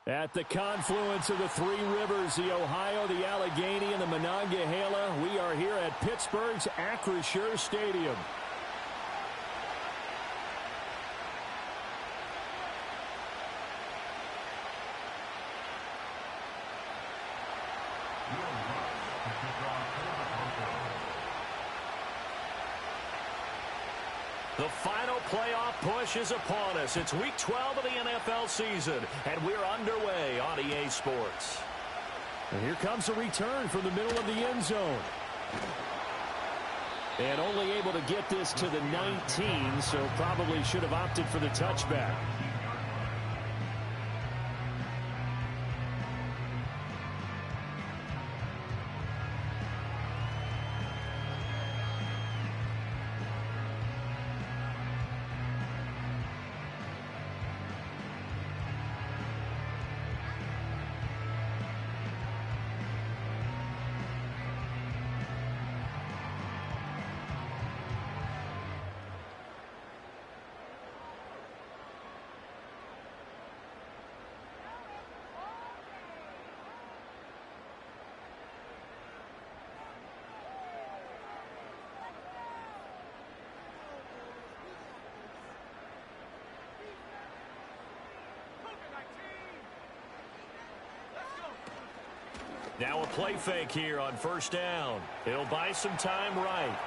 At the confluence of the three rivers, the Ohio, the Allegheny, and the Monongahela, we are here at Pittsburgh's Acrisure Stadium. The final playoff push is upon us. It's Week 12 of the NFL season, and we're underway on EA Sports. And here comes a return from the middle of the end zone. And only able to get this to the 19, so probably should have opted for the touchback. Now a play fake here on first down. He'll buy some time right.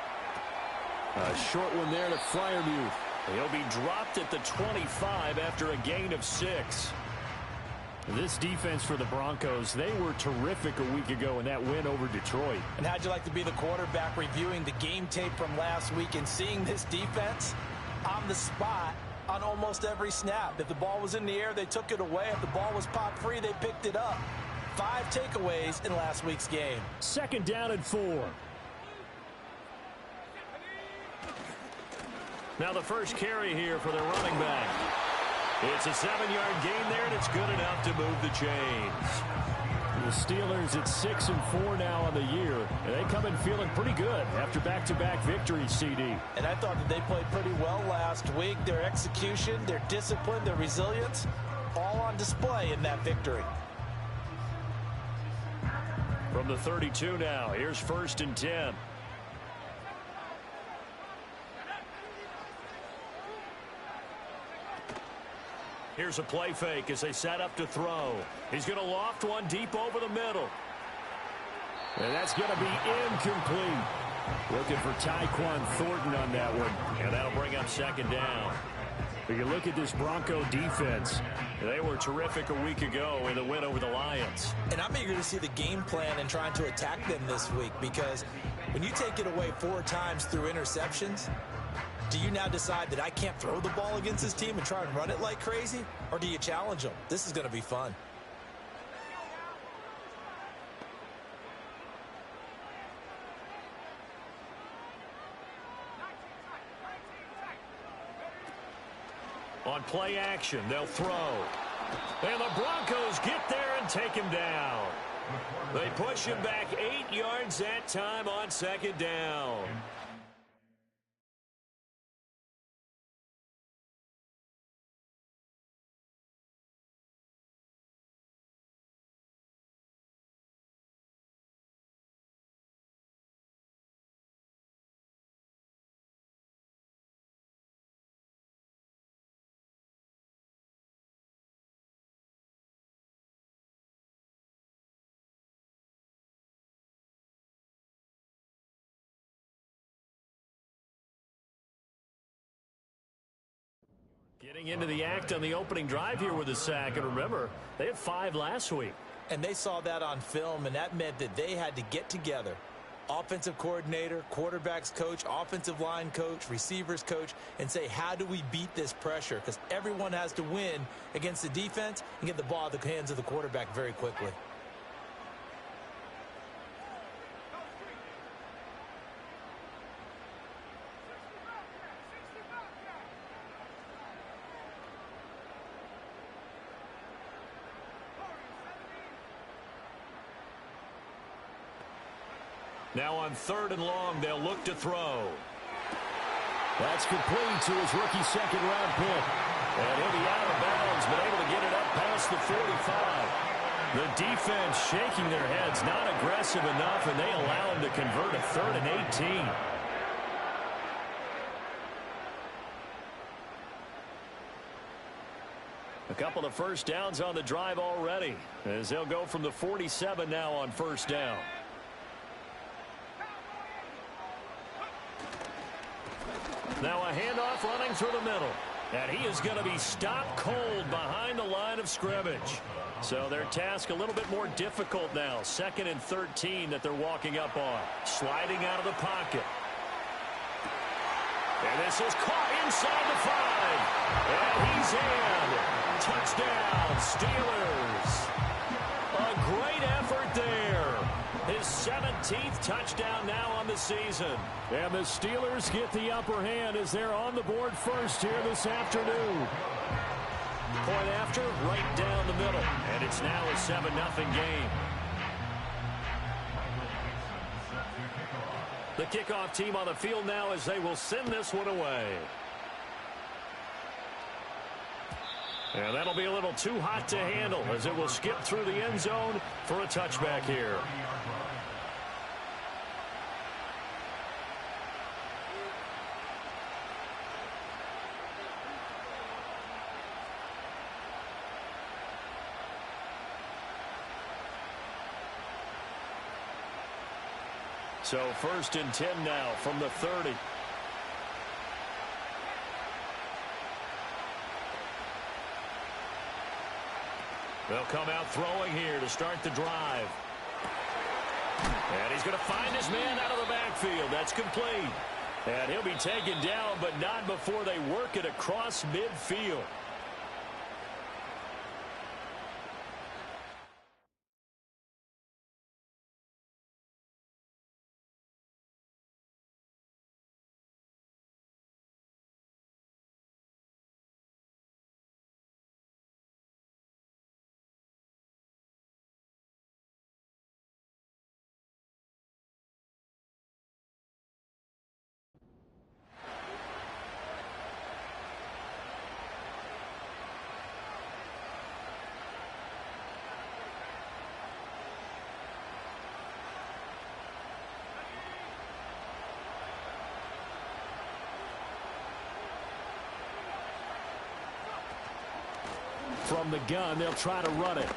A short one there to Freiermuth. He'll be dropped at the 25 after a gain of 6. This defense for the Broncos, they were terrific a week ago in that win over Detroit. And how'd you like to be the quarterback reviewing the game tape from last week and seeing this defense on the spot on almost every snap? If the ball was in the air, they took it away. If the ball was popped free, they picked it up. 5 takeaways in last week's game. Second down and 4. Now the first carry here for the running back. It's a 7-yard gain there, and it's good enough to move the chains. The Steelers at 6-4 now on the year, and they come in feeling pretty good after back-to-back victories, CD. And I thought that they played pretty well last week. Their execution, their discipline, their resilience, all on display in that victory. From the 32 now, here's 1st and 10. Here's a play fake as they set up to throw. He's going to loft one deep over the middle. And that's going to be incomplete. Looking for Tyquan Thornton on that one. And that'll bring up 2nd down. But you look at this Bronco defense. They were terrific a week ago in the win over the Lions. And I'm eager to see the game plan and trying to attack them this week, because when you take it away 4 times through interceptions, do you now decide that I can't throw the ball against this team and try and run it like crazy? Or do you challenge them? This is going to be fun. On play action, they'll throw. And the Broncos get there and take him down. They push him back 8 yards that time on 2nd down. Getting into the act on the opening drive here with a sack. And remember, they had 5 last week. And they saw that on film, and that meant that they had to get together. Offensive coordinator, quarterbacks coach, offensive line coach, receivers coach, and say, how do we beat this pressure? Because everyone has to win against the defense and get the ball out of the hands of the quarterback very quickly. Now on 3rd and long, they'll look to throw. That's complete to his rookie 2nd-round pick. And he'll be out of bounds, but able to get it up past the 45. The defense shaking their heads, not aggressive enough, and they allow him to convert a 3rd and 18. A couple of first downs on the drive already, as they'll go from the 47 now on first down. Now a handoff running through the middle. And he is going to be stopped cold behind the line of scrimmage. So their task a little bit more difficult now. 2nd and 13 that they're walking up on. Sliding out of the pocket. And this is caught inside the 5. And he's in. Touchdown, Steelers. A great effort there. His 17th touchdown now on the season. And the Steelers get the upper hand as they're on the board first here this afternoon. Point after, right down the middle. And it's now a 7-0 game. The kickoff team on the field now as they will send this one away. And that'll be a little too hot to handle as it will skip through the end zone for a touchback here. So 1st and 10 now from the 30. They'll come out throwing here to start the drive. And he's going to find his man out of the backfield. That's complete. And he'll be taken down, but not before they work it across midfield. From the gun, they'll try to run it.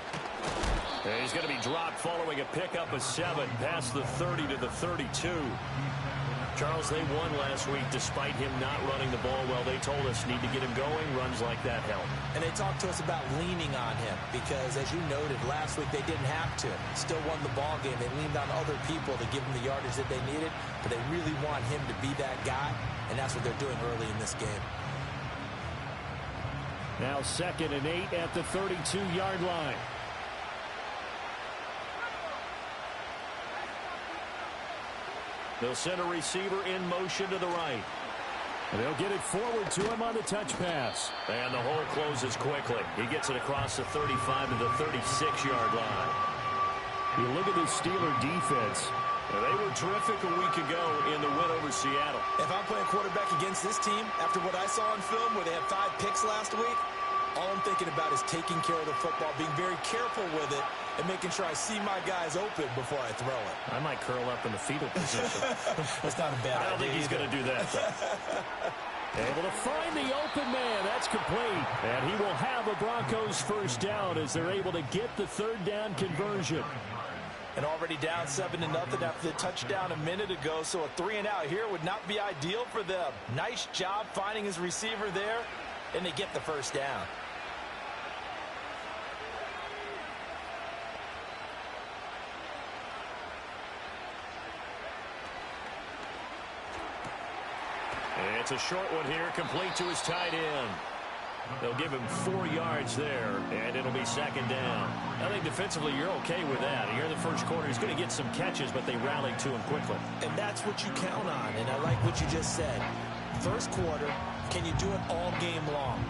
And he's going to be dropped following a pickup of 7 past the 30 to the 32. Charles, they won last week despite him not running the ball well. They told us need to get him going. Runs like that help. And they talked to us about leaning on him because, as you noted, last week they didn't have to. Still won the ball game. They leaned on other people to give them the yardage that they needed, but they really want him to be that guy, and that's what they're doing early in this game. Now 2nd and 8 at the 32-yard line. They'll send a receiver in motion to the right. And they'll get it forward to him on the touch pass. And the hole closes quickly. He gets it across the 35 to the 36-yard line. You look at this Steeler defense. They were terrific a week ago in the win over Seattle. If I'm playing quarterback against this team, after what I saw on film where they had 5 picks last week, all I'm thinking about is taking care of the football, being very careful with it, and making sure I see my guys open before I throw it. I might curl up in the fetal position. That's not a bad idea. I don't think he's going to do that, though. Able to find the open man. That's complete. And he will have a Broncos first down as they're able to get the 3rd down conversion. And already down 7-0 after the touchdown a minute ago, so a 3-and-out here would not be ideal for them. Nice job finding his receiver there, and they get the first down. And it's a short one here, complete to his tight end. They'll give him 4 yards there, and it'll be 2nd down. I think defensively you're okay with that. Here in the first quarter, he's going to get some catches, but they rallied to him quickly. And that's what you count on, and I like what you just said. First quarter, can you do it all game long?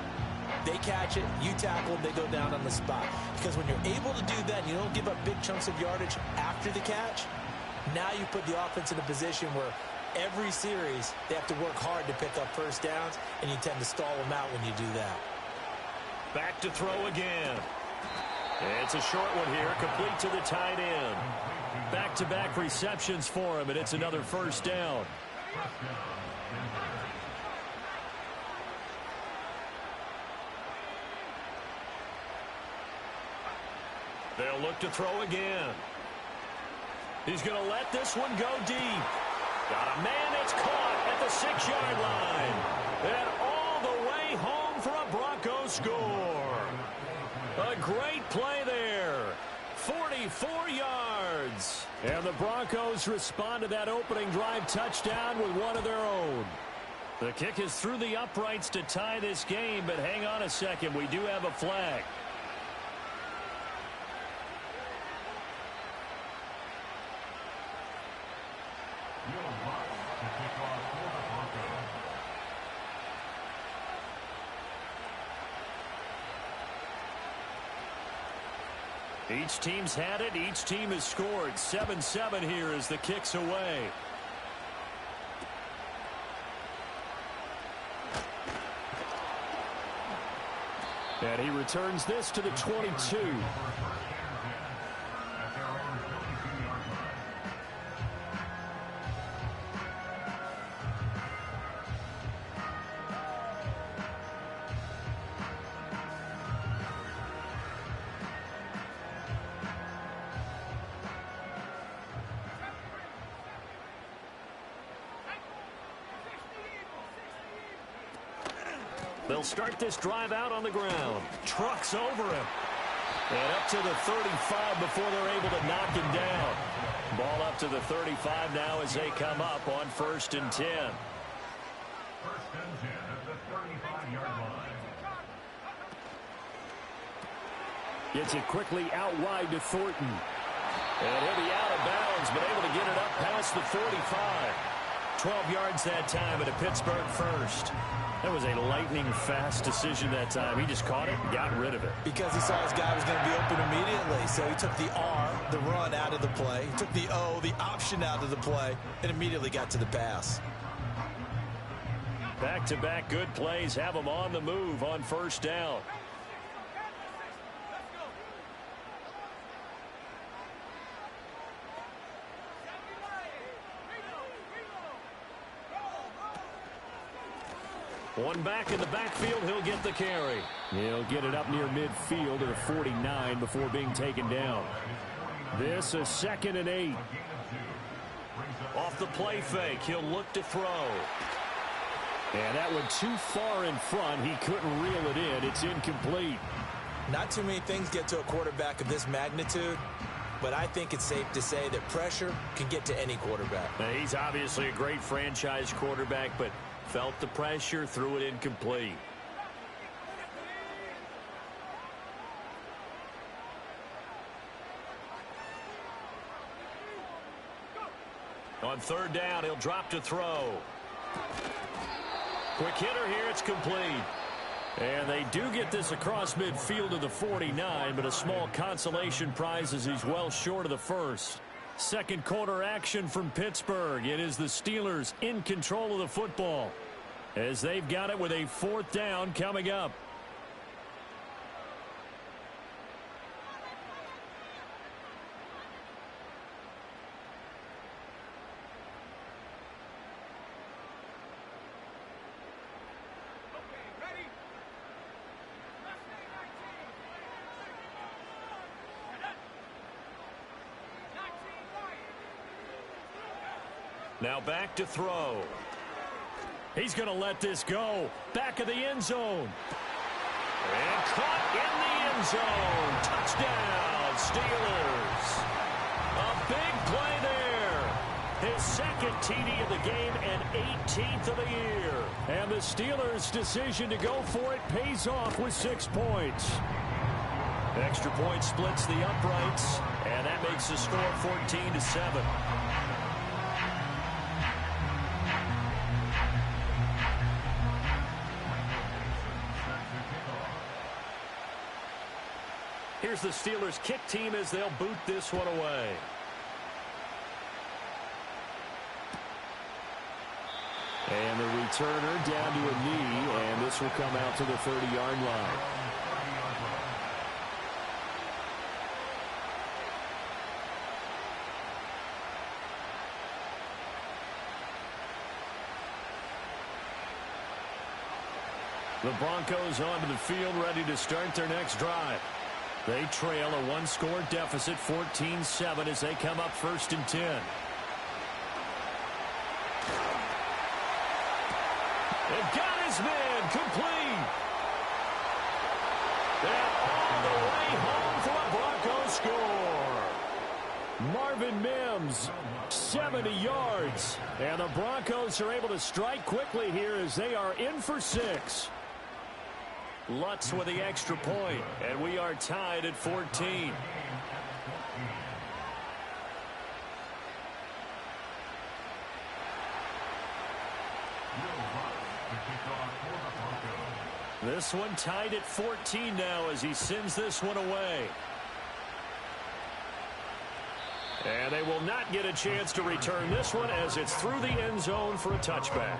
They catch it, you tackle, they go down on the spot. Because when you're able to do that, you don't give up big chunks of yardage after the catch, now you put the offense in a position where every series, they have to work hard to pick up first downs, and you tend to stall them out when you do that. Back to throw again. It's a short one here, complete to the tight end. Back-to-back receptions for him, and it's another first down. They'll look to throw again. He's going to let this one go deep. Got a man, it's caught at the 6-yard line. And all the way home for a Broncos score. A great play there. 44 yards. And the Broncos respond to that opening drive touchdown with one of their own. The kick is through the uprights to tie this game, but hang on a second. We do have a flag. Each team's had it. Each team has scored. 7-7 here as the kick's away. And he returns this to the 22. They'll start this drive out on the ground. Trucks over him. And up to the 35 before they're able to knock him down. Ball up to the 35 now as they come up on 1st and 10. 1st and 10 at the 35-yard line. Gets it quickly out wide to Thornton. And he'll be out of bounds, but able to get it up past the 45. 12 yards that time at a Pittsburgh first. That was a lightning-fast decision that time. He just caught it and got rid of it. Because he saw his guy was going to be open immediately. So he took the R, the run, out of the play. He took the O, the option, out of the play, and immediately got to the pass. Back-to-back good plays have him on the move on 1st down. One back in the backfield, he'll get the carry. He'll get it up near midfield to the 49 before being taken down. This is 2nd and 8. Off the play fake, he'll look to throw. And that one too far in front. He couldn't reel it in. It's incomplete. Not too many things get to a quarterback of this magnitude, but I think it's safe to say that pressure can get to any quarterback. Now, he's obviously a great franchise quarterback, but felt the pressure, threw it incomplete. On 3rd down, he'll drop to throw. Quick hitter here, it's complete. And they do get this across midfield to the 49, but a small consolation prize as he's well short of the first. Second quarter action from Pittsburgh. It is the Steelers in control of the football as they've got it with a 4th down coming up. Now back to throw. He's going to let this go. Back of the end zone. And caught in the end zone. Touchdown, Steelers. A big play there. His 2nd TD of the game and 18th of the year. And the Steelers' decision to go for it pays off with 6 points. Extra point splits the uprights, and that makes the score 14-7. Here's the Steelers kick team as they'll boot this one away. And the returner down to a knee, and this will come out to the 30-yard line. The Broncos onto the field, ready to start their next drive. They trail a one-score deficit, 14-7, as they come up 1st and 10. They've got his man complete. And all the way home for a Broncos score. Marvin Mims, 70 yards. And the Broncos are able to strike quickly here as they are in for 6. Lutz with the extra point, and we are tied at 14. This one tied at 14 now as he sends this one away. And they will not get a chance to return this one as it's through the end zone for a touchback.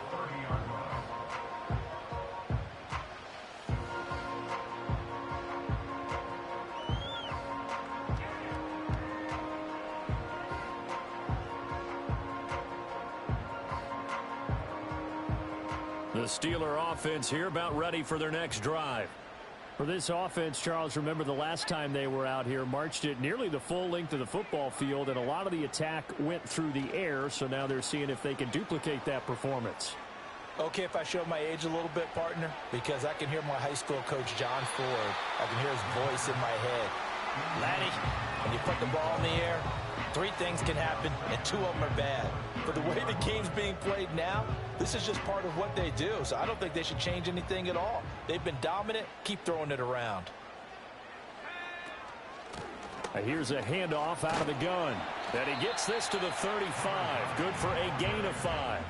The Steeler offense here about ready for their next drive. For this offense, Charles, remember the last time they were out here, marched it nearly the full length of the football field, and a lot of the attack went through the air, so now they're seeing if they can duplicate that performance. Okay, if I show my age a little bit, partner, because I can hear my high school coach, John Ford. I can hear his voice in my head. Laddie, when you put the ball in the air, 3 things can happen, and 2 of them are bad. But the way the game's being played now, this is just part of what they do. So I don't think they should change anything at all. They've been dominant. Keep throwing it around. Here's a handoff out of the gun. And he gets this to the 35. Good for a gain of 5.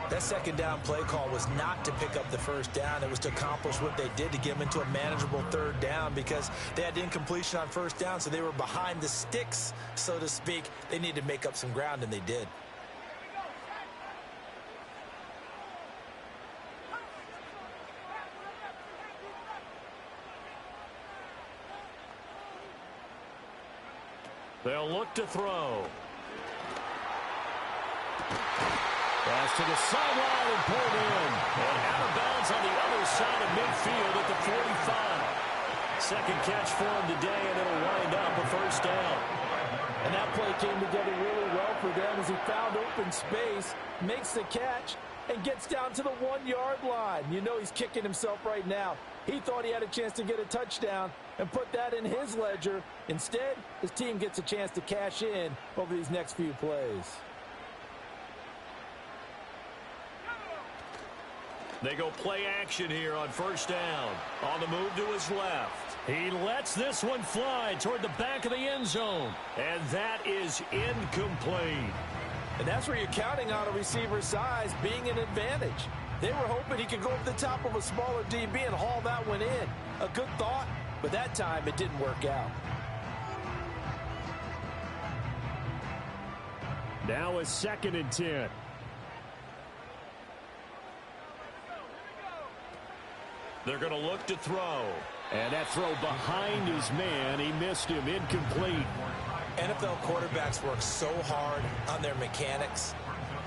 That second down play call was not to pick up the first down. It was to accomplish what they did to get them into a manageable 3rd down because they had incompletion on 1st down, so they were behind the sticks, so to speak. They needed to make up some ground, and they did. They'll look to throw. Pass to the sideline and pulled in. And out of bounds on the other side of midfield at the 45. Second catch for him today, and it'll wind up a 1st down. And that play came together really well for them as he found open space, makes the catch, and gets down to the 1-yard line. You know he's kicking himself right now. He thought he had a chance to get a touchdown and put that in his ledger. Instead, his team gets a chance to cash in over these next few plays. They go play action here on 1st down. On the move to his left. He lets this one fly toward the back of the end zone. And that is incomplete. And that's where you're counting on a receiver's size being an advantage. They were hoping he could go up the top of a smaller DB and haul that one in. A good thought, but that time it didn't work out. Now a 2nd and 10. They're going to look to throw. And that throw behind his man. He missed him. Incomplete. NFL quarterbacks work so hard on their mechanics,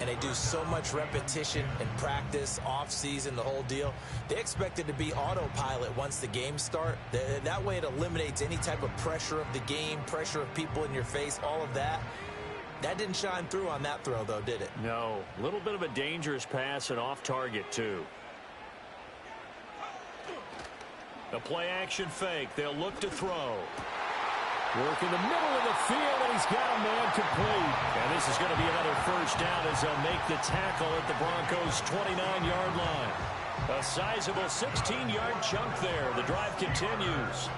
and they do so much repetition and practice, off-season, the whole deal. They expect it to be autopilot once the games start. That way it eliminates any type of pressure of the game, pressure of people in your face, all of that. That didn't shine through on that throw, though, did it? No. A little bit of a dangerous pass and off target, too. The play-action fake. They'll look to throw. Work in the middle of the field, and he's got a man complete. And this is going to be another 1st down as they'll make the tackle at the Broncos' 29-yard line. A sizable 16-yard chunk there. The drive continues.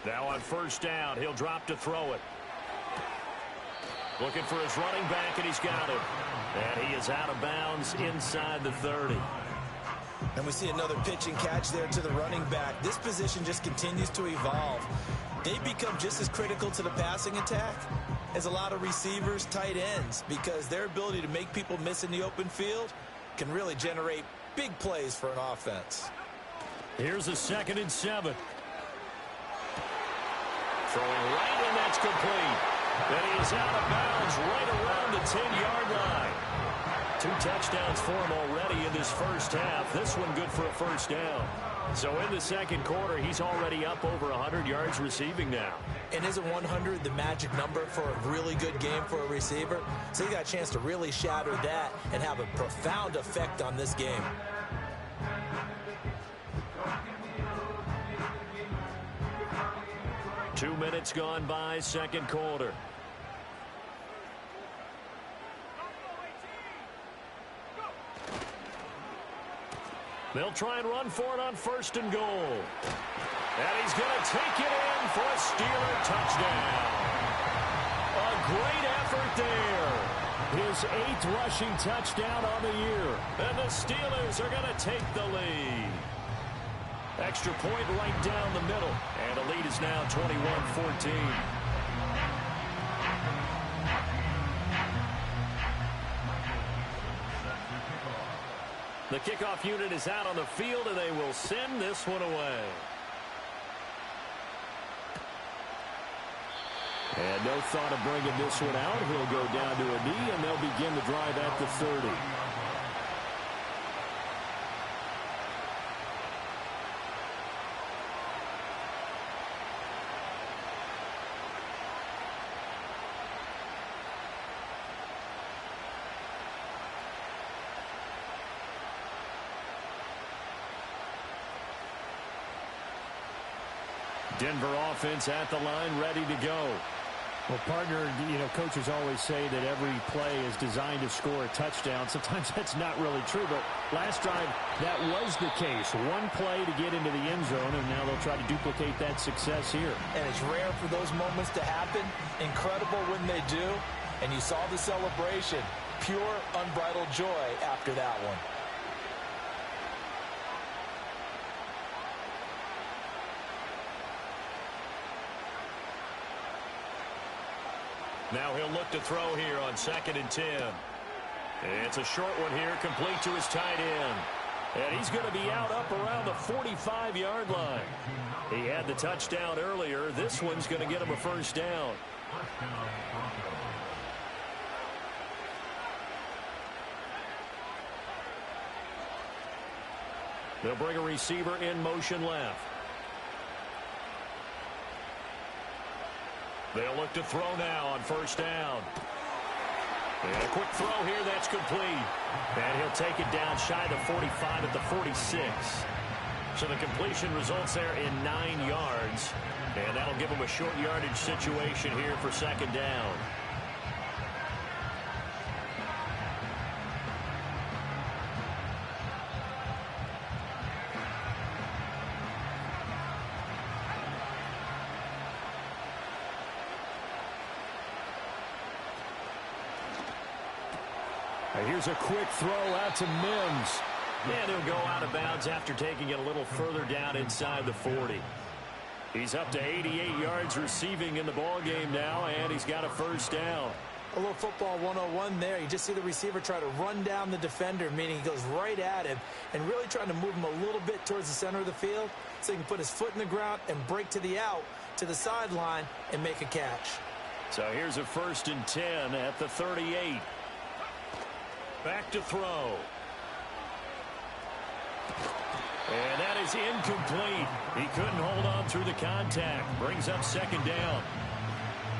Now on 1st down, he'll drop to throw it. Looking for his running back, and he's got him. And he is out of bounds inside the 30. And we see another pitch and catch there to the running back. This position just continues to evolve. They become just as critical to the passing attack as a lot of receivers, tight ends, because their ability to make people miss in the open field can really generate big plays for an offense. Here's a 2nd and 7. Throwing right, and that's complete. And he is out of bounds right around the 10-yard line. 2 touchdowns for him already in this first half. This one good for a first down. So in the second quarter, he's already up over 100 yards receiving now. And isn't 100 the magic number for a really good game for a receiver? So he got a chance to really shatter that and have a profound effect on this game. Two minutes gone by, second quarter. They'll try and run for it on first and goal. And he's going to take it in for a Steeler touchdown. A great effort there. His 8th rushing touchdown on the year. And the Steelers are going to take the lead. Extra point right down the middle. And the lead is now 21-14. The kickoff unit is out on the field, and they will send this one away. And no thought of bringing this one out. He'll go down to a knee, and they'll begin the drive at the 30. Denver offense at the line, ready to go. Well, partner, coaches always say that every play is designed to score a touchdown. Sometimes that's not really true, but last drive, that was the case. One play to get into the end zone, and now they'll try to duplicate that success here. And it's rare for those moments to happen. Incredible when they do. And you saw the celebration. Pure, unbridled joy after that one. Now he'll look to throw here on 2nd and 10. It's a short one here, complete to his tight end. And he's going to be out up around the 45-yard line. He had the touchdown earlier. This one's going to get him a first down. They'll bring a receiver in motion left. They'll look to throw now on first down. And a quick throw here, that's complete. And he'll take it down shy of the 45 at the 46. So the completion results there in 9 yards. And that'll give him a short yardage situation here for second down. Here's a quick throw out to Mims. And he'll go out of bounds after taking it a little further down inside the 40. He's up to 88 yards receiving in the ball game now, and he's got a first down. A little football 101 there. You just see the receiver try to run down the defender, meaning he goes right at him and really trying to move him a little bit towards the center of the field so he can put his foot in the ground and break to the out, to the sideline, and make a catch. So here's a 1st and 10 at the 38. Back to throw. And that is incomplete. He couldn't hold on through the contact. Brings up second down.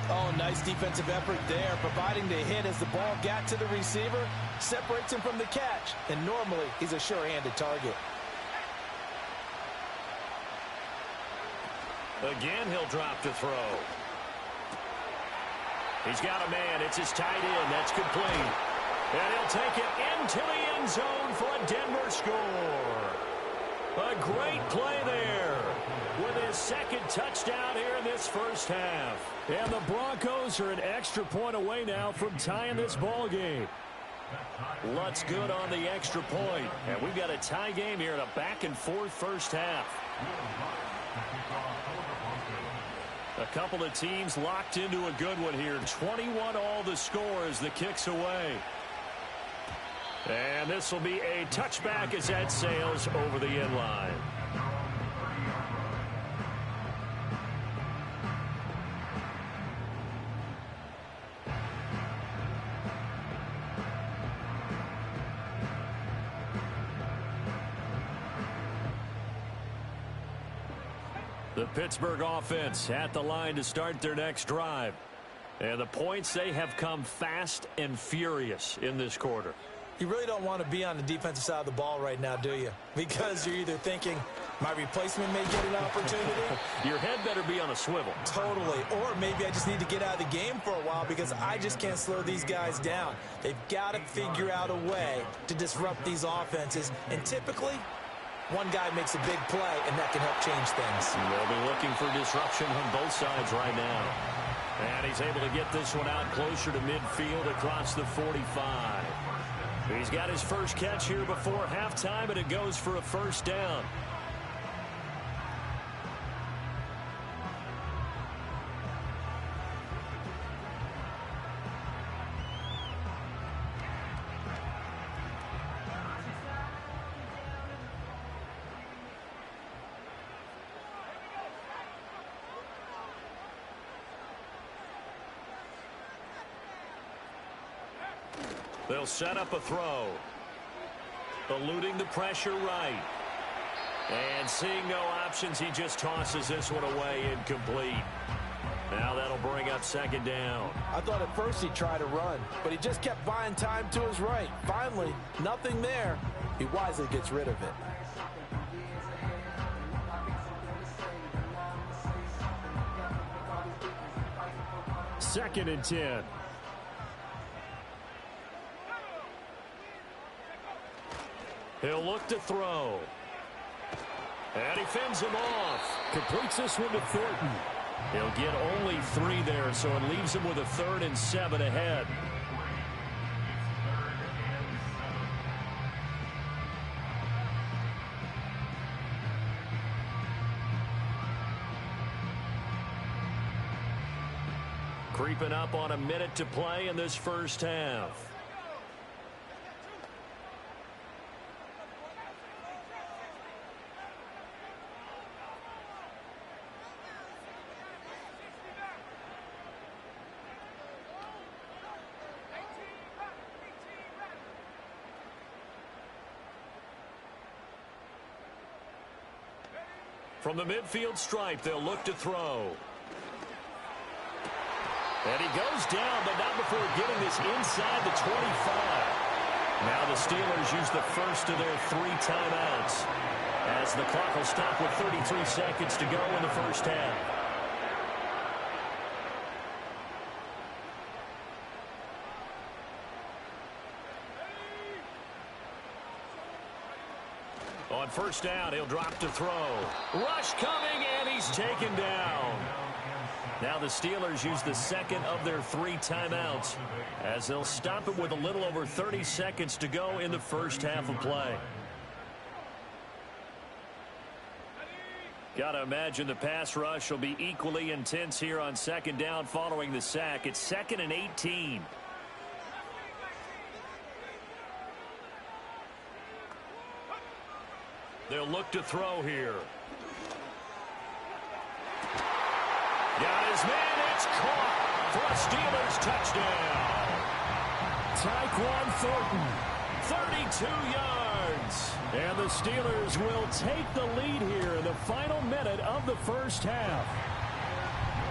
Oh, nice defensive effort there, providing the hit as the ball got to the receiver, separates him from the catch, and normally he's a sure-handed target. Again, he'll drop to throw. He's got a man. It's his tight end. That's complete. And he'll take it into the end zone for a Denver score. A great play there with his second touchdown here in this first half. And the Broncos are an extra point away now from tying this ball game. Lutz good on the extra point. And we've got a tie game here in a back-and-forth first half. A couple of teams locked into a good one here. 21 all the score as the kick's away. And this will be a touchback as that sails over the end line. The Pittsburgh offense at the line to start their next drive. And the points, they have come fast and furious in this quarter. You really don't want to be on the defensive side of the ball right now, do you? Because you're either thinking, my replacement may get an opportunity. Your head better be on a swivel. Totally. Or maybe I just need to get out of the game for a while because I just can't slow these guys down. They've got to figure out a way to disrupt these offenses. And typically, one guy makes a big play, and that can help change things. They'll be looking for disruption on both sides right now. And he's able to get this one out closer to midfield across the 45. He's got his first catch here before halftime, and it goes for a first down. They'll set up a throw. Eluding the pressure right. And seeing no options, he just tosses this one away incomplete. Now that'll bring up second down. I thought at first he tried to run, but he just kept buying time to his right. Finally, nothing there. He wisely gets rid of it. Second and 10. He'll look to throw. And he fends him off. Completes this one to Thornton. He'll get only 3 there, so it leaves him with a 3rd and 7 ahead. Creeping up on a minute to play in this first half. From the midfield stripe, they'll look to throw. And he goes down, but not before getting this inside the 25. Now the Steelers use the first of their 3 timeouts, as the clock will stop with 33 seconds to go in the first half. On first down, he'll drop to throw. Rush coming, and he's taken down. Now the Steelers use the second of their 3 timeouts, as they'll stop it with a little over 30 seconds to go in the first half of play. Got to imagine the pass rush will be equally intense here on second down following the sack. It's 2nd and 18. They'll look to throw here. Got his man. It's caught for a Steelers touchdown. Tyquan Thornton, 32 yards. And the Steelers will take the lead here in the final minute of the first half.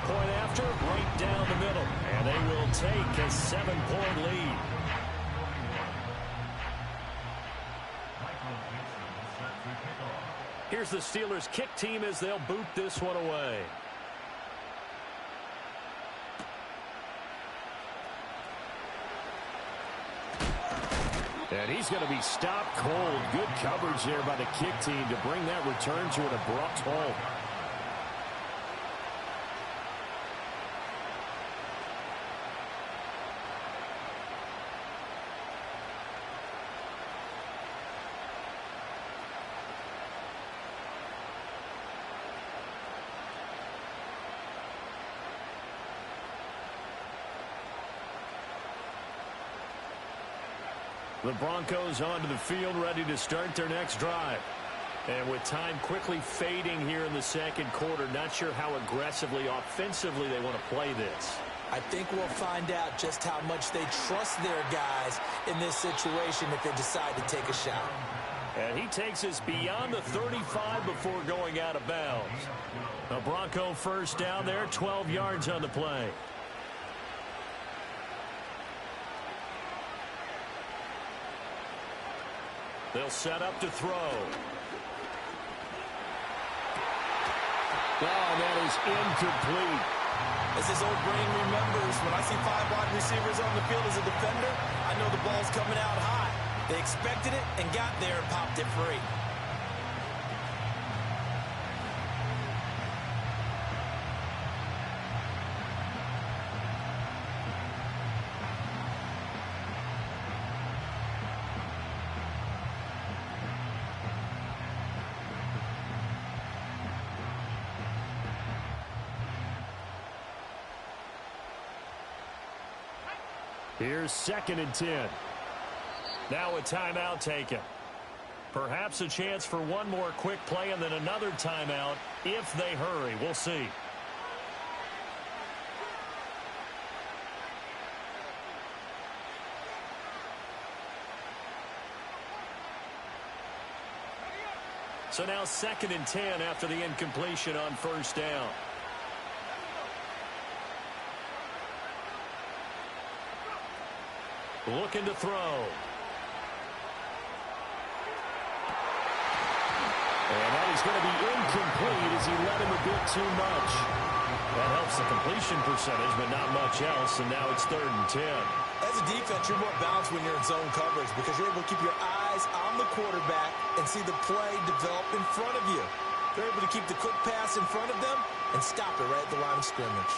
Point after, right down the middle. And they will take a 7-point lead. Here's the Steelers kick team as they'll boot this one away. And he's going to be stopped cold. Good coverage there by the kick team to bring that return to an abrupt halt. The Broncos onto the field, ready to start their next drive. And with time quickly fading here in the second quarter, not sure how aggressively, offensively they want to play this. I think we'll find out just how much they trust their guys in this situation if they decide to take a shot. And he takes us beyond the 35 before going out of bounds. A Bronco first down there, 12 yards on the play. They'll set up to throw. Oh, that is incomplete. As his old brain remembers, when I see 5 wide receivers on the field as a defender, I know the ball's coming out high. They expected it and got there and popped it free. Here's 2nd and 10. Now a timeout taken. Perhaps a chance for one more quick play and then another timeout if they hurry. We'll see. So now 2nd and 10 after the incompletion on first down. Looking to throw. And that is going to be incomplete as he led him a bit too much. That helps the completion percentage, but not much else, and now it's 3rd and 10. As a defense, you're more balanced when you're in zone coverage because you're able to keep your eyes on the quarterback and see the play develop in front of you. They're able to keep the quick pass in front of them and stop it right at the line of scrimmage.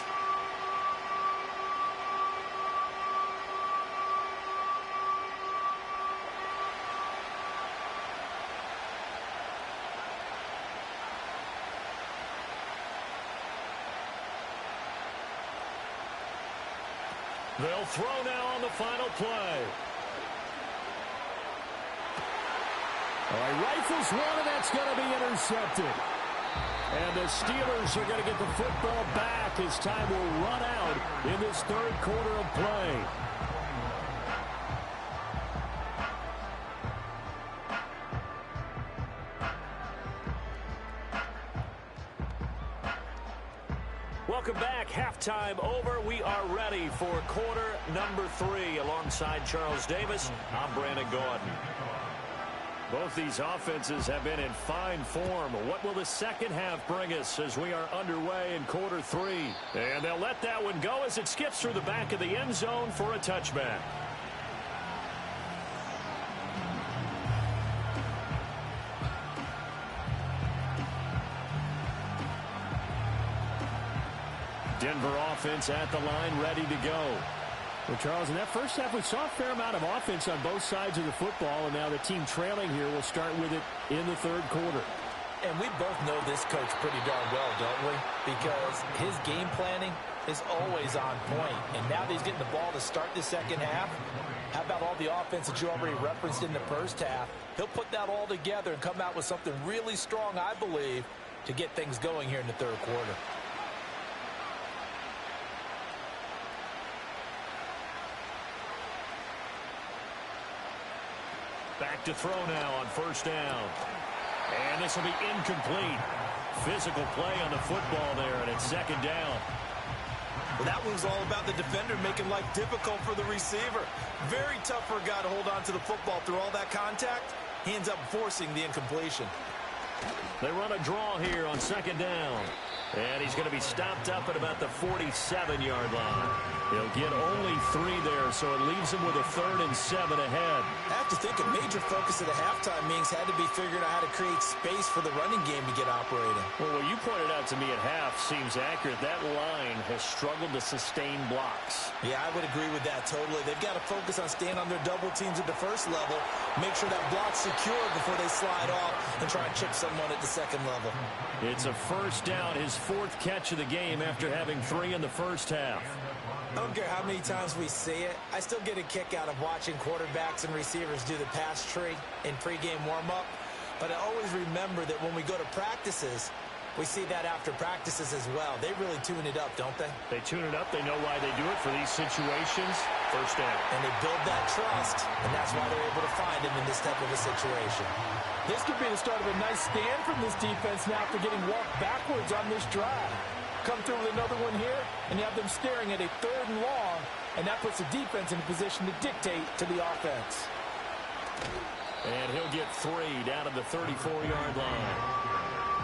They'll throw now on the final play. All right, rifles one, and that's going to be intercepted. And the Steelers are going to get the football back as time will run out in this 3rd quarter of play. Welcome back. Halftime over. We are ready for quarter number 3. Alongside Charles Davis, I'm Brandon Gordon. Both these offenses have been in fine form. What will the second half bring us as we are underway in quarter 3? And they'll let that one go as it skips through the back of the end zone for a touchback. Denver offense at the line, ready to go. Well, Charles, in that first half, we saw a fair amount of offense on both sides of the football, and now the team trailing here will start with it in the 3rd quarter. And we both know this coach pretty darn well, don't we? Because his game planning is always on point. And now that he's getting the ball to start the second half, how about all the offense that you already referenced in the first half? He'll put that all together and come out with something really strong, I believe, to get things going here in the 3rd quarter. Back to throw now on first down. And this will be incomplete. Physical play on the football there, and it's 2nd down. Well, that one's all about the defender making life difficult for the receiver. Very tough for a guy to hold on to the football through all that contact. He ends up forcing the incompletion. They run a draw here on 2nd down. And he's going to be stopped up at about the 47-yard line. He'll get only 3 there, so it leaves him with a 3rd and 7 ahead. I have to think a major focus of the halftime meetings had to be figuring out how to create space for the running game to get operating. Well, what you pointed out to me at half seems accurate. That line has struggled to sustain blocks. Yeah, I would agree with that totally. They've got to focus on staying on their double teams at the first level, make sure that block's secure before they slide off and try and chip someone at the second level. It's a first down, his 4th catch of the game after having 3 in the first half. I don't care how many times we see it. I still get a kick out of watching quarterbacks and receivers do the pass tree in pregame warm-up. But I always remember that when we go to practices, We see that after practices as well. They really tune it up, don't they? They tune it up. They know why they do it for these situations. First down. And they build that trust, and that's why they're able to find him in this type of a situation. This could be the start of a nice stand from this defense now after getting walked backwards on this drive. Come through with another one here, and you have them staring at a 3rd and long, and that puts the defense in a position to dictate to the offense. And he'll get 3 down to the 34-yard line.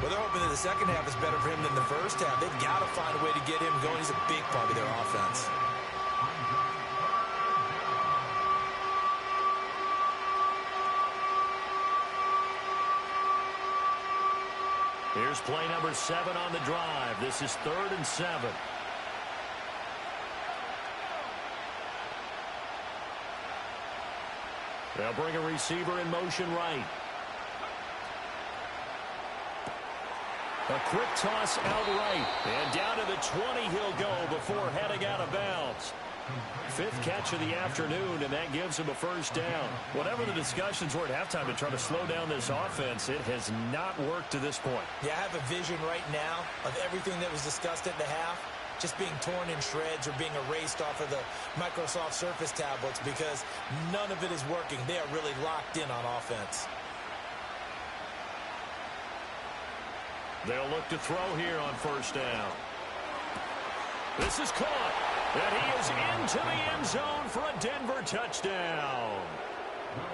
Well, they're hoping that the second half is better for him than the first half. They've got to find a way to get him going. He's a big part of their offense. Here's play number 7 on the drive. This is 3rd and 7. They'll bring a receiver in motion right. A quick toss out right. And down to the 20 he'll go before heading out of bounds. 5th catch of the afternoon, and that gives him a first down. Whatever the discussions were at halftime to try to slow down this offense, it has not worked to this point. Yeah, I have a vision right now of everything that was discussed at the half just being torn in shreds or being erased off of the Microsoft Surface tablets because none of it is working. They are really locked in on offense. They'll look to throw here on first down. This is caught. And he is into the end zone for a Denver touchdown.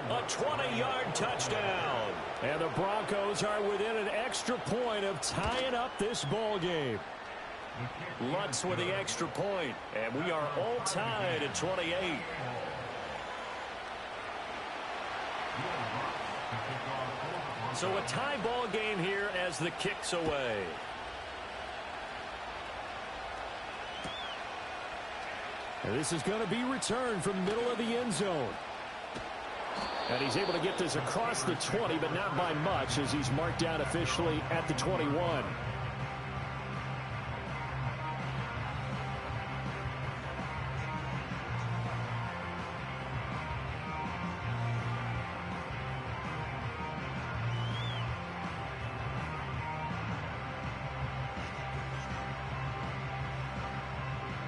A 20-yard touchdown. And the Broncos are within an extra point of tying up this ball game. Lutz with the extra point, and we are all tied at 28. So a tie ball game here as the kick's away. And this is going to be returned from the middle of the end zone. And he's able to get this across the 20, but not by much as he's marked down officially at the 21.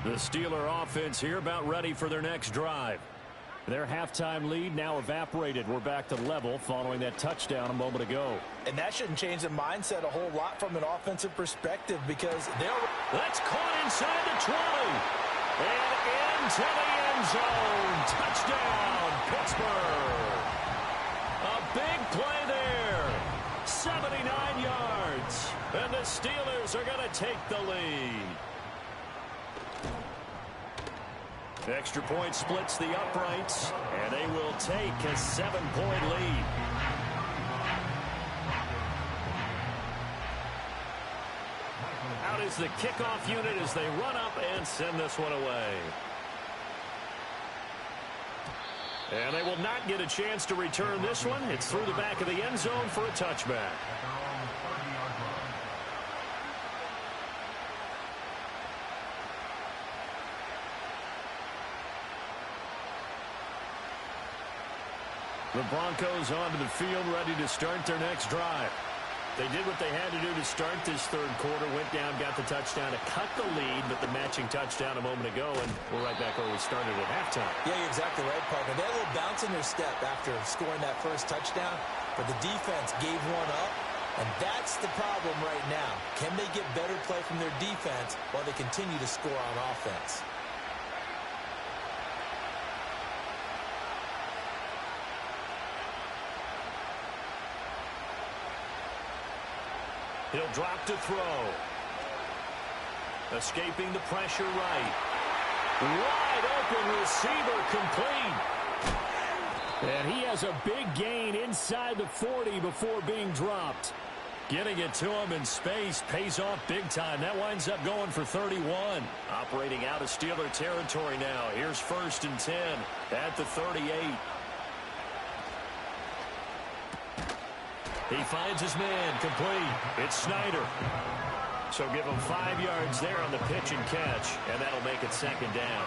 The Steeler offense here about ready for their next drive. Their halftime lead now evaporated. We're back to level following that touchdown a moment ago. And that shouldn't change the mindset a whole lot from an offensive perspective because they're... That's caught inside the 20. And into the end zone. Touchdown, Pittsburgh. A big play there. 79 yards. And the Steelers are going to take the lead. Extra point splits the uprights, and they will take a 7-point lead. Out is the kickoff unit as they run up and send this one away. And they will not get a chance to return this one. It's through the back of the end zone for a touchback. The Broncos onto the field ready to start their next drive. They did what they had to do to start this third quarter, went down, got the touchdown to cut the lead, but the matching touchdown a moment ago, and we're right back where we started at halftime. Yeah, you're exactly right, partner. They had a little bounce in their step after scoring that first touchdown, but the defense gave one up, and that's the problem right now. Can they get better play from their defense while they continue to score on offense? He'll drop to throw. Escaping the pressure right. Wide open receiver complete. And he has a big gain inside the 40 before being dropped. Getting it to him in space pays off big time. That winds up going for 31. Operating out of Steeler territory now. Here's 1st and 10 at the 38. He finds his man complete. It's Snyder. So give him 5 yards there on the pitch and catch, and that'll make it 2nd down.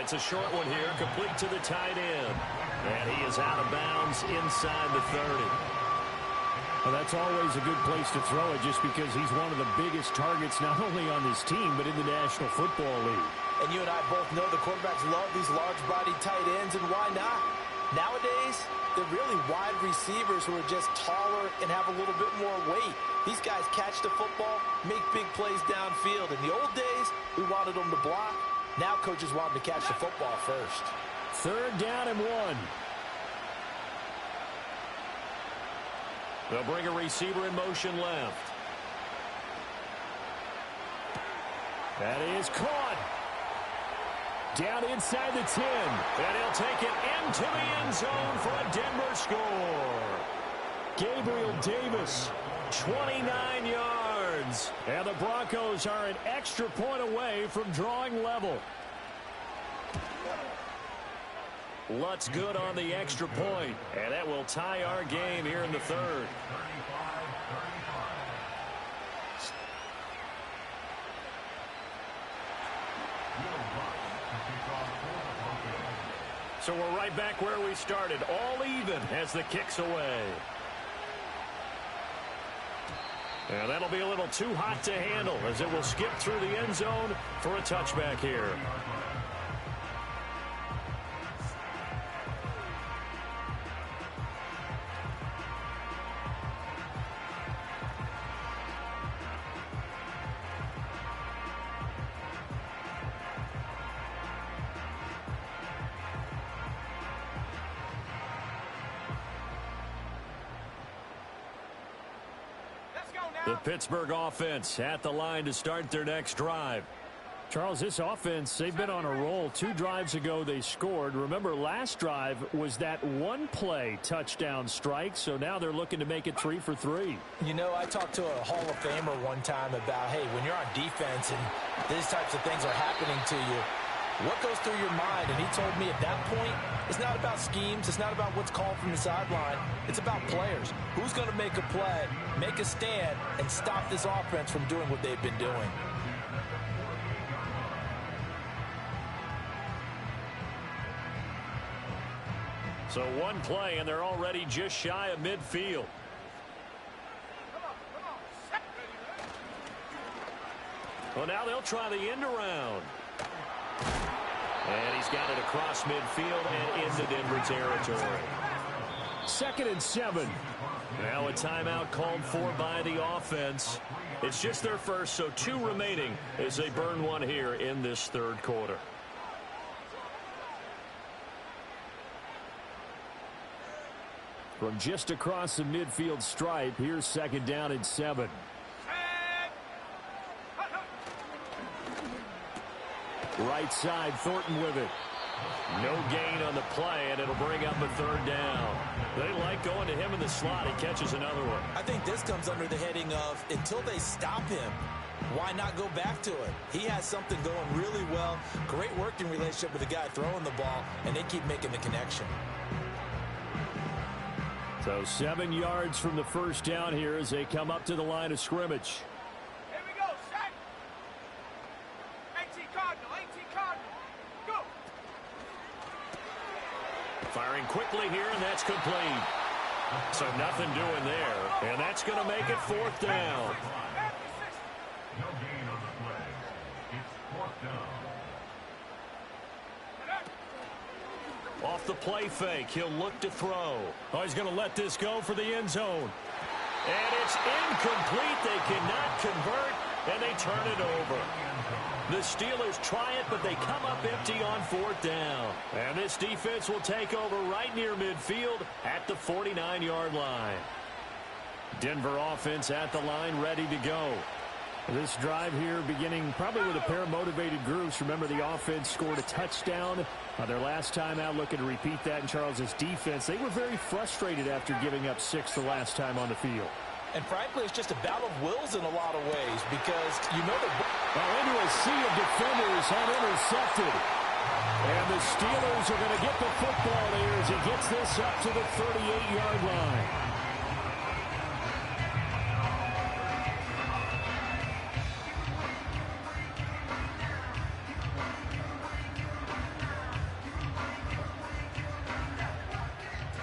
It's a short one here, complete to the tight end. And he is out of bounds inside the 30. Well, that's always a good place to throw it just because he's one of the biggest targets not only on this team but in the National Football League. And you and I both know the quarterbacks love these large-bodied tight ends, and why not? Nowadays, they're really wide receivers who are just taller and have a little bit more weight. These guys catch the football, make big plays downfield. In the old days, we wanted them to block. Now coaches want them to catch the football first. 3rd down and 1. They'll bring a receiver in motion left. That is caught. Down inside the 10. And he'll take it into the end zone for a Denver score. Gabriel Davis, 29 yards. and the Broncos are an extra point away from drawing level. Lutz good on the extra point, and that will tie our game here in the 3rd. So we're right back where we started, all even as the kick's away. And that'll be a little too hot to handle as it will skip through the end zone for a touchback here. The Pittsburgh offense at the line to start their next drive. Charles, this offense, they've been on a roll. 2 drives ago they scored. Remember, last drive was that one-play touchdown strike, so now they're looking to make it 3 for 3. You know, I talked to a Hall of Famer one time about, hey, when you're on defense and these types of things are happening to you, what goes through your mind? And he told me at that point, it's not about schemes. It's not about what's called from the sideline. It's about players. Who's going to make a play, make a stand, and stop this offense from doing what they've been doing? So one play, and they're already just shy of midfield. Well, now they'll try the end around. And he's got it across midfield and into Denver territory. 2nd and 7. Now a timeout called for by the offense. It's just their first, so 2 remaining as they burn one here in this 3rd quarter. From just across the midfield stripe, here's 2nd down and 7. Right side, Thornton with it. No gain on the play, and it'll bring up a 3rd down. They like going to him in the slot. He catches another one. I think this comes under the heading of until they stop him, why not go back to it? He has something going really well. Great working relationship with the guy throwing the ball, and they keep making the connection. So 7 yards from the first down here as they come up to the line of scrimmage. Here we go, set. 18 Cardinal, 18 Cardinal. Go. Firing quickly here, and that's complete. So nothing doing there, and that's going to make it 4th down. No gain on the play. It's 4th down. Off the play fake, he'll look to throw. Oh, he's going to let this go for the end zone. And it's incomplete. They cannot convert, and they turn it over. The Steelers try it, but they come up empty on 4th down. And this defense will take over right near midfield at the 49-yard line. Denver offense at the line, ready to go. This drive here beginning probably with a pair of motivated groups. Remember, the offense scored a touchdown their last time out, looking to repeat that in Charles's defense. They were very frustrated after giving up 6 the last time on the field. And frankly, it's just a battle of wills in a lot of ways because you know that. Well, into a sea of defenders and intercepted. And the Steelers are going to get the football here as he gets this up to the 38-yard line.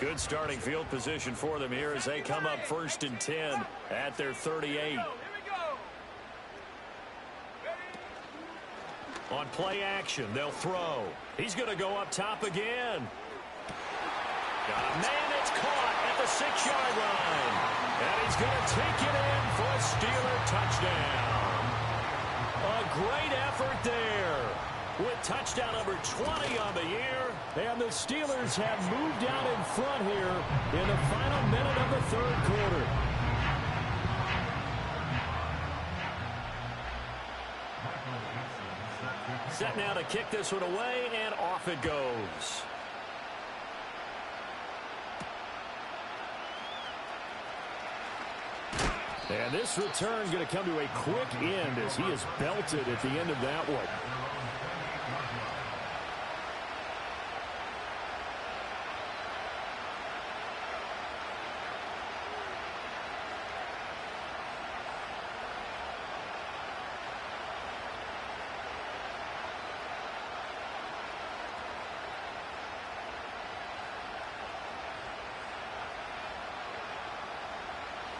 Good starting field position for them here as they come up 1st and 10 at their 38. Here we go. On play action, they'll throw. He's going to go up top again. Got a man that's caught at the 6-yard line. And he's going to take it in for a Steeler touchdown. A great effort there with touchdown number 20 on the year. And the Steelers have moved out in front here in the final minute of the 3rd quarter. Set now to kick this one away, and off it goes. And this return going to come to a quick end as he is belted at the end of that one.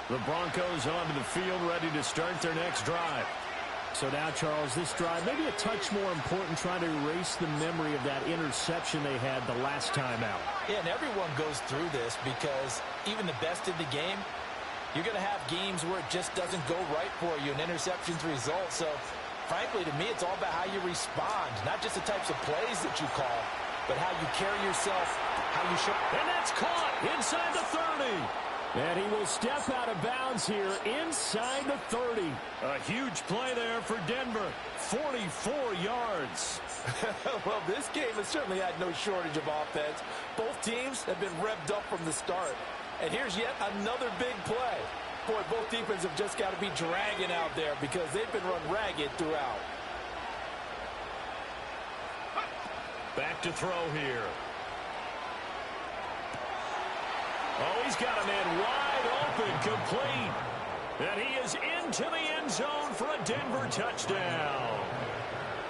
The Broncos onto the field, ready to start their next drive. So now, Charles, this drive maybe a touch more important, trying to erase the memory of that interception they had the last time out. Yeah, and everyone goes through this because even the best in the game, you're going to have games where it just doesn't go right for you, and interceptions result. So, frankly, to me, it's all about how you respond, not just the types of plays that you call, but how you carry yourself, how you show. And that's caught inside the 30. And he will step out of bounds here inside the 30. A huge play there for Denver. 44 yards. Well, this game has certainly had no shortage of offense. Both teams have been revved up from the start. And here's yet another big play. Boy, both defenses have just got to be dragging out there because they've been run ragged throughout. Back to throw here. Oh, he's got a man wide open, complete. And he is into the end zone for a Denver touchdown.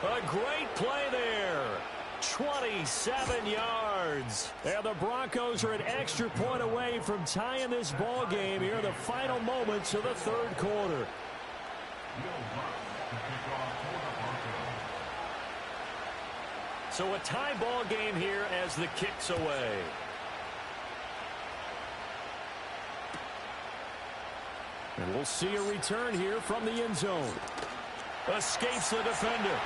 A great play there. 27 yards. And the Broncos are an extra point away from tying this ball game here in the final moments of the 3rd quarter. So a tie ball game here as the kick's away. And we'll see a return here from the end zone. Escapes the defender.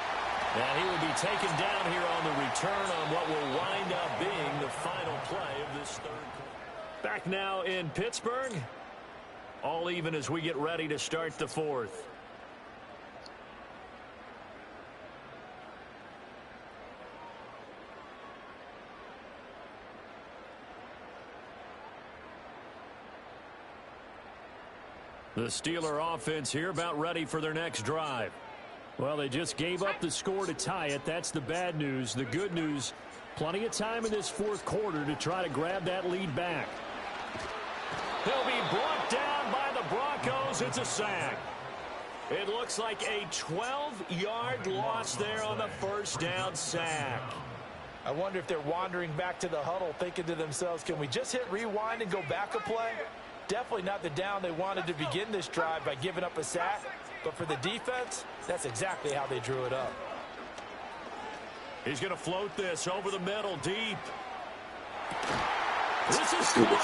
And he will be taken down here on the return on what will wind up being the final play of this 3rd quarter. Back now in Pittsburgh. All even as we get ready to start the 4th. The Steeler offense here about ready for their next drive. Well, they just gave up the score to tie it. That's the bad news. The good news, plenty of time in this 4th quarter to try to grab that lead back. He'll be brought down by the Broncos. It's a sack. It looks like a 12-yard loss there on the 1st down sack. I wonder if they're wandering back to the huddle thinking to themselves, can we just hit rewind and go back a play? Definitely not the down they wanted to begin this drive by giving up a sack. But for the defense, that's exactly how they drew it up. He's going to float this over the middle deep. This is inside the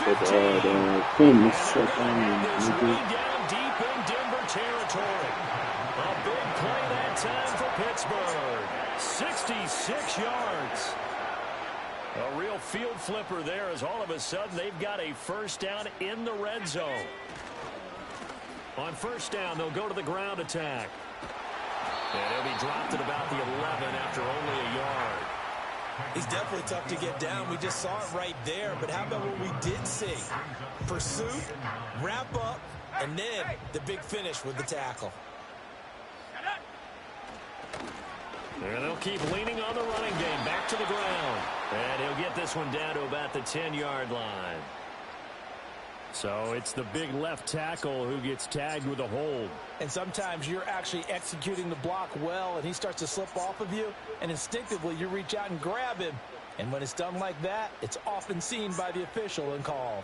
15. And they're going to get this way down deep in Denver territory. A big play that time for Pittsburgh. 66 yards. A real field flipper there as all of a sudden they've got a 1st down in the red zone. On 1st down, they'll go to the ground attack. And he'll be dropped at about the 11 after only a yard. He's definitely tough to get down. We just saw it right there. But how about what we did see? Pursuit, wrap up, and then the big finish with the tackle. And they'll keep leaning on the running game. Back to the ground. And he'll get this one down to about the 10-yard line. So it's the big left tackle who gets tagged with a hold. And sometimes you're actually executing the block well, and he starts to slip off of you, and instinctively you reach out and grab him. And when it's done like that, it's often seen by the official and called.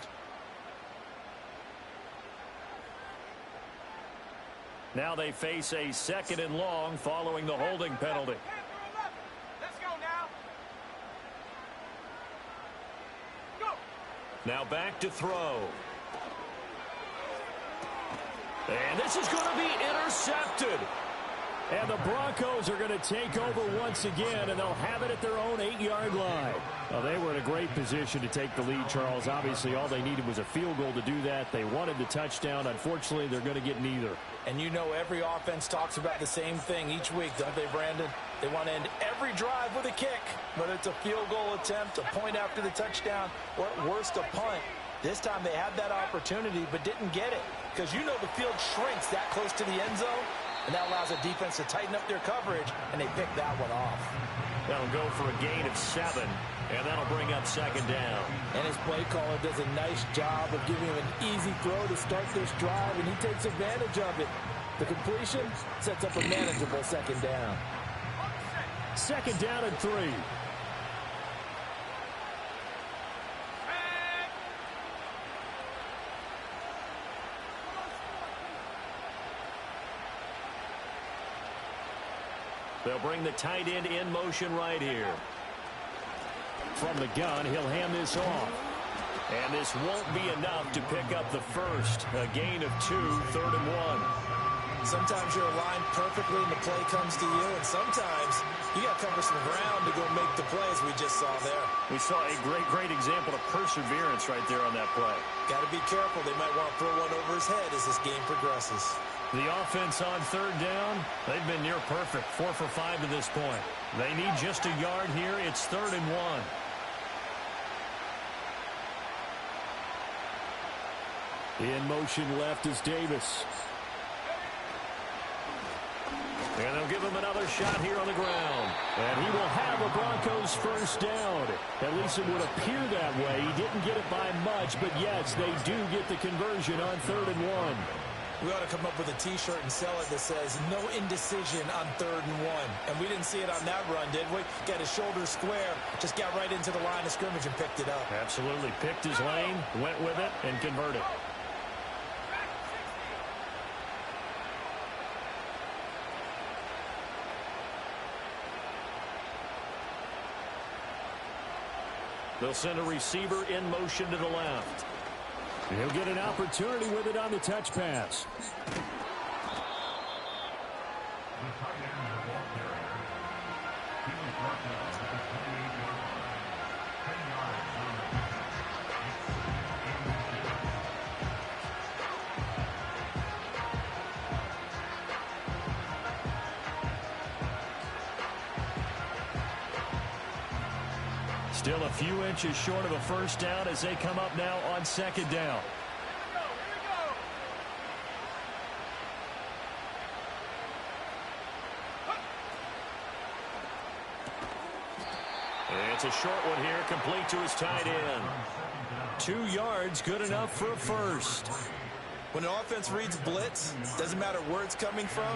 Now they face a 2nd and long following the holding penalty. Let's go now. Go. Now back to throw. And this is going to be intercepted. And the Broncos are going to take over once again, and they'll have it at their own 8-yard line. Well, they were in a great position to take the lead, Charles. Obviously, all they needed was a field goal to do that. They wanted the touchdown. Unfortunately, they're going to get neither. And you know every offense talks about the same thing each week, don't they, Brandon? They want to end every drive with a kick, whether it's a field goal attempt, a point after the touchdown, or at worst, a punt. This time they had that opportunity but didn't get it because you know the field shrinks that close to the end zone, and that allows the defense to tighten up their coverage, and they pick that one off. That'll go for a gain of 7, and that'll bring up 2nd down. And his play caller does a nice job of giving him an easy throw to start this drive, and he takes advantage of it. The completion sets up a manageable 2nd down. 2nd down and 3. They'll bring the tight end in motion right here. From the gun, he'll hand this off. And this won't be enough to pick up the first. A gain of 2, 3rd and 1. Sometimes you're aligned perfectly and the play comes to you, and sometimes you got to cover some ground to go make the play, as we just saw there. We saw a great example of perseverance right there on that play. Got to be careful. They might want to throw one over his head as this game progresses. The offense on 3rd down, they've been near perfect, 4 for 5 to this point. They need just a yard here. It's 3rd and 1. In motion left is Davis. And they'll give him another shot here on the ground. And he will have a Broncos first down. At least it would appear that way. He didn't get it by much, but yes, they do get the conversion on 3rd and 1. We ought to come up with a T-shirt and sell it that says, no indecision on 3rd and 1. And we didn't see it on that run, did we? Got his shoulder square, just got right into the line of scrimmage and picked it up. Absolutely. Picked his lane, went with it, and converted. They'll send a receiver in motion to the left. He'll get an opportunity with it on the touch pass. Still a few inches short of a first down as they come up now on 2nd down. It's a short one here, complete to his tight end. 2 yards, good enough for a first. When an offense reads blitz, doesn't matter where it's coming from,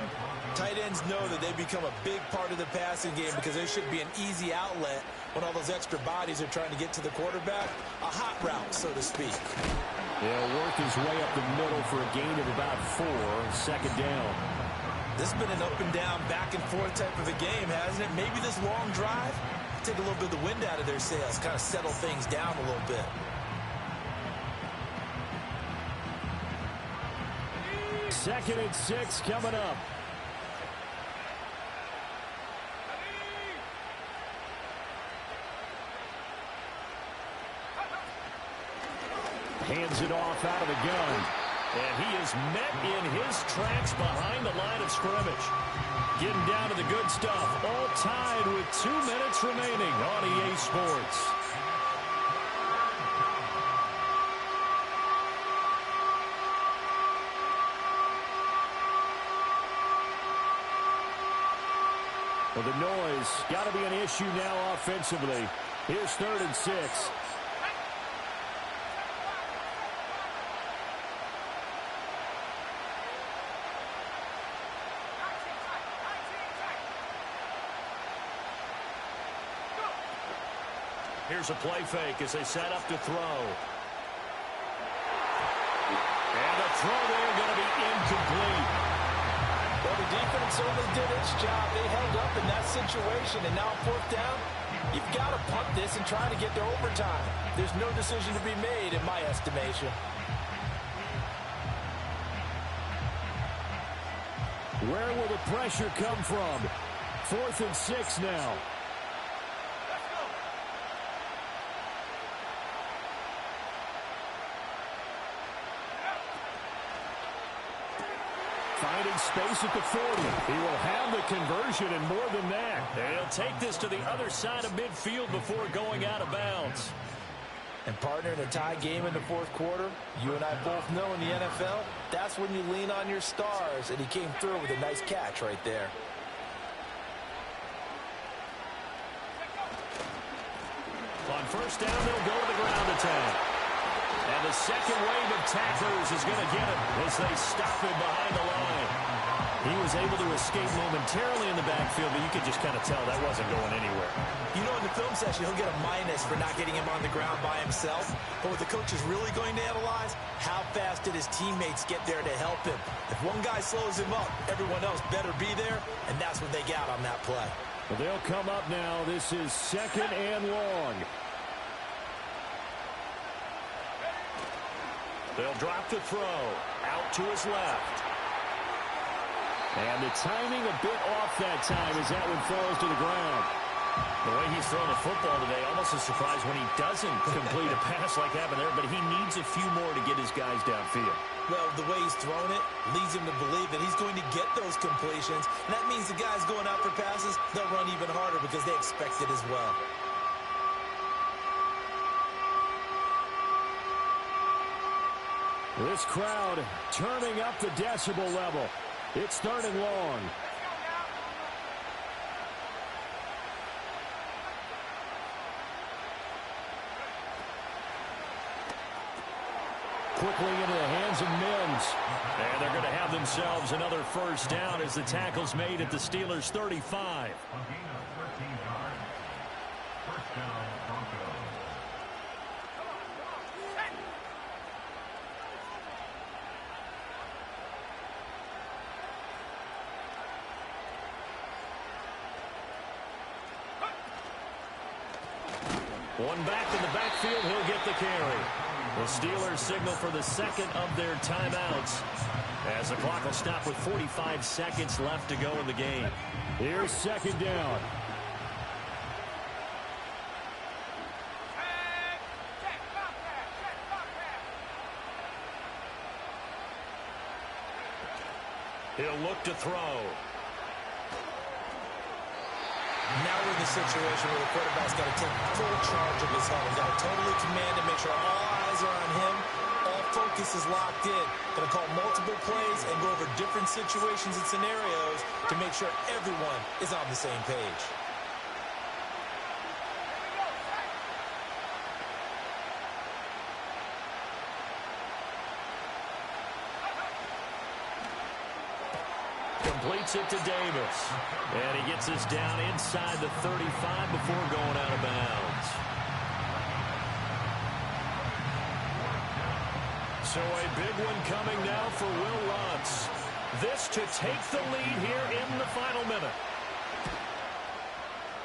tight ends know that they become a big part of the passing game because there should be an easy outlet when all those extra bodies are trying to get to the quarterback. A hot route, so to speak. He'll work his way up the middle for a gain of about 4, 2nd down. This has been an up and down, back and forth type of a game, hasn't it? Maybe this long drive, take a little bit of the wind out of their sails, kind of settle things down a little bit. Second and 6 coming up. Hands it off out of the gun. And he is met in his tracks behind the line of scrimmage. Getting down to the good stuff. All tied with 2 minutes remaining on EA Sports. Well, the noise got to be an issue now offensively. Here's 3rd and 6. Here's a play fake as they set up to throw. And the throw there going to be incomplete. Well, the defense only did its job. They held up in that situation, and now on fourth down, you've got to punt this and try to get to overtime. There's no decision to be made, in my estimation. Where will the pressure come from? 4th and 6 now. Finding space at the 40. He will have the conversion and more than that. And he'll take this to the other side of midfield before going out of bounds. And partner, in a tie game in the fourth quarter, you and I both know in the NFL, that's when you lean on your stars, and he came through with a nice catch right there. On first down, they'll go to the ground attack. And the second wave of tacklers is going to get him as they stop him behind the line. He was able to escape momentarily in the backfield, but you could just kind of tell that wasn't going anywhere. You know, in the film session, he'll get a minus for not getting him on the ground by himself. But what the coach is really going to analyze, how fast did his teammates get there to help him? If one guy slows him up, everyone else better be there, and that's what they got on that play. Well, they'll come up now. This is 2nd and long. They'll drop to throw. Out to his left. And the timing a bit off that time as that one falls to the ground. The way he's thrown the football today, almost a surprise when he doesn't complete a pass like happened there, but he needs a few more to get his guys downfield. Well, the way he's thrown it leads him to believe that he's going to get those completions. And that means the guys going out for passes, they'll run even harder because they expect it as well. This crowd turning up the decibel level. It's 3rd and long. Quickly into the hands of Mims. And they're going to have themselves another first down as the tackle's made at the Steelers' 35. A gain of 13 yards. First down, Broncos. One back in the backfield, he'll get the carry. The Steelers signal for the second of their timeouts as the clock will stop with 45 seconds left to go in the game. Here's 2nd down. He'll look to throw. Now we're in the situation where the quarterback's got to take full charge of his helmet. Got to totally command and make sure all eyes are on him. All focus is locked in. Going to call multiple plays and go over different situations and scenarios to make sure everyone is on the same page. Completes it to Davis. And he gets us down inside the 35 before going out of bounds. So a big one coming now for Will Lutz. This to take the lead here in the final minute.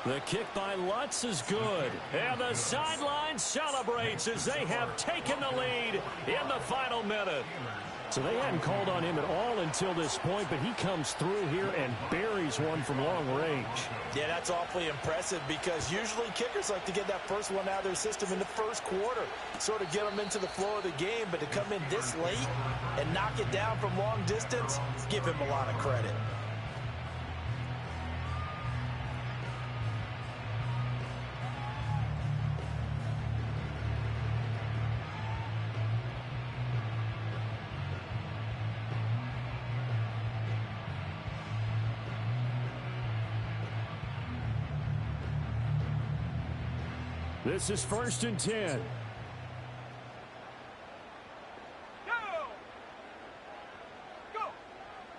The kick by Lutz is good. And the sideline celebrates as they have taken the lead in the final minute. So they hadn't called on him at all until this point, but he comes through here and buries one from long range. Yeah, that's awfully impressive because usually kickers like to get that first one out of their system in the first quarter, sort of get them into the flow of the game, but to come in this late and knock it down from long distance, give him a lot of credit. This is 1st and 10. Go!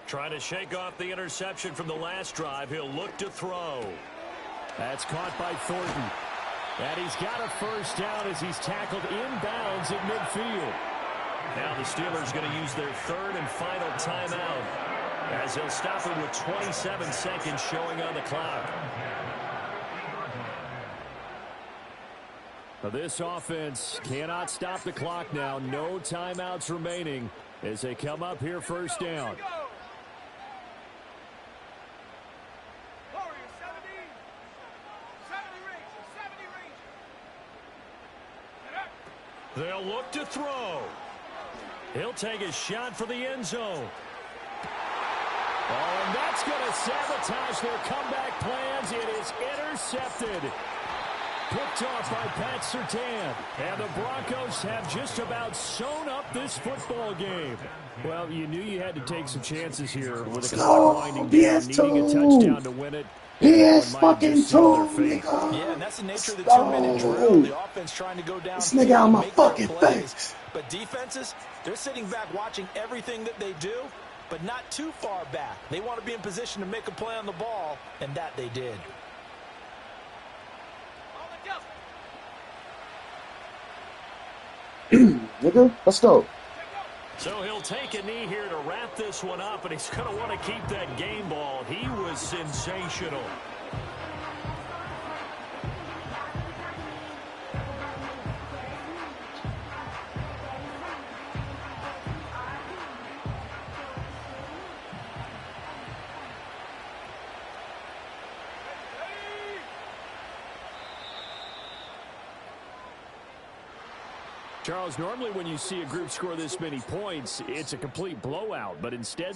Trying to shake off the interception from the last drive. He'll look to throw. That's caught by Thornton. And he's got a first down as he's tackled inbounds at midfield. Now the Steelers going to use their third and final timeout as they'll stop it with 27 seconds showing on the clock. This offense cannot stop the clock now. No timeouts remaining as they come up here first down. They'll look to throw. He'll take a shot for the end zone. Oh, and that's going to sabotage their comeback plans. It is intercepted. Picked off by Pat Surtain. And the Broncos have just about sewn up this football game. Well, you knew you had to take some chances here with a clock winding down, needing a touchdown to win it. PS fucking 2, nigga. Yeah, and that's the nature of the 2-minute drill. The offense trying to go down. This nigga out my fucking face. But defenses, they're sitting back watching everything that they do, but not too far back. They want to be in position to make a play on the ball, and that they did. Nigga, let's go. So he'll take a knee here to wrap this one up, and he's going to want to keep that game ball. He was sensational. Charles, normally when you see a group score this many points, it's a complete blowout, but instead